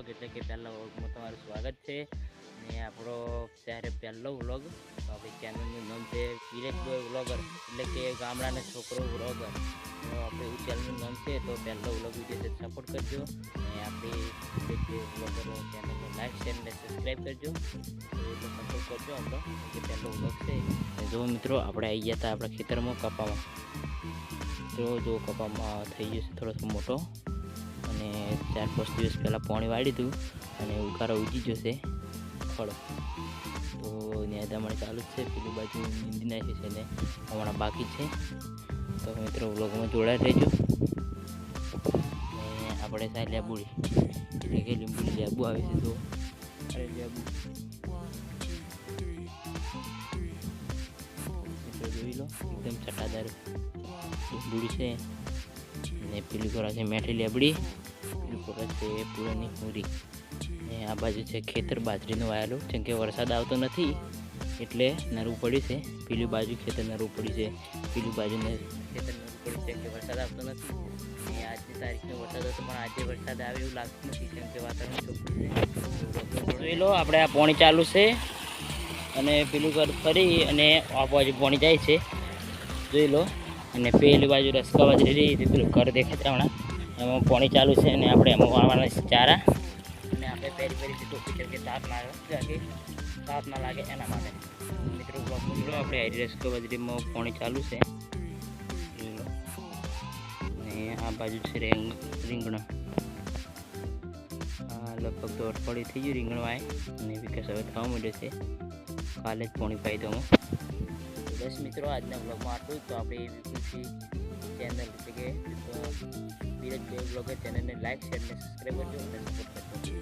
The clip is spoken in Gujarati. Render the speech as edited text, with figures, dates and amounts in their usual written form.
એટલે કે પહેલા વ્લોગમાં તમારું સ્વાગત છે અને આપણો ત્યારે પહેલો વ્લોગ તો આપણી ચેનલનું નામ છે વિલેજ બોય વ્લોગર એટલે કે ગામડાનો છોકરો વ્લોગર. તો આપણે એવું ચેનલનું નામ છે તો પહેલો વ્લોગ વિડીયો સપોર્ટ કરજો અને આપણી વિલેજ બોય વ્લોગર ચેનલને લાઈક શેર અને સબસ્ક્રાઈબ કરજો. તો એટલો સપોર્ટ કરજો આપણો જે પહેલો વ્લોગ છે. જો મિત્રો આપણે આવી ગયા હતા આપણા ખેતરમાં કપામાં. જો કપામાં થઈ ગયો છે થોડોક મોટો અને 4-5 દિવસ પહેલાં પાણી વાળી હતું અને ઉકારો ઉગી જશે ફળો. તો ન્યાદામણ ચાલુ જ છે, પેલી બાજુ નીંદી નાખી છે ને હમણાં બાકી છે. તો મિત્રો વ્લોગમાં જોડાઈ રહેજો. અને આપણે સાહેબ લેબુડી એટલે કે લીંબુની લેબુ આવે છે તો અરે લેબુ જોઈ લો એકદમ ચટાદાર લીંબુડી છે. અને પેલી કોરા છે મેઠી લેબડી, પેલી કોરા છે પૂરાની પૂરી. અને આ બાજુ છે ખેતર બાજરીનું વાયેલું, જેમ કે વરસાદ આવતો નથી એટલે નરવું પડ્યું છે. પેલી બાજુ ખેતર નરવું પડ્યું છે, પેલી બાજુ ખેતર નરવું પડ્યું છે કે વરસાદ આવતો નથી. અને આજની તારીખનો વરસાદ હતો પણ આજે વરસાદ આવે એવું લાગતું નથી, કેમ કે વાતાવરણ ચોખ્ખું છે. જોઈ લો આપણે આ પાણી ચાલુ છે અને પેલું ઘર ફરી અને આ બાજુ પાણી જાય છે જોઈ લો. અને પેલી બાજુ રસ્કા બાજરી રહી પેલું ઘર દેખાય છે હમણાં એમાં પાણી ચાલુ છે. અને આપણે એમાં વાળવાના છે ચારા અને આપણે પહેરી ટોપી કેમ કે તાપ ના લાગે એના માટે. મિત્રો આપણે હરી રસ્કા બાજરીમાં પાણી ચાલુ છે જોઈ લો. અને આ બાજુ છે રીંગણ, લગભગ તો અઠવાડિયું થઈ ગયું રીંગણ વાય અને વિકાસ હવે થવા માંડ્યો છે. કાલે જ પાણી પાઈ દઉં. બસ મિત્રો આજના બ્લોગમાં આટલું જ. તો આપણે વિપુલસી ચેનલ એટલે કે વિલેજ બોય વ્લોગર ચેનલને લાઈક શેર અને સબસ્ક્રાઈબ કરજો અને સપોર્ટ કરજો.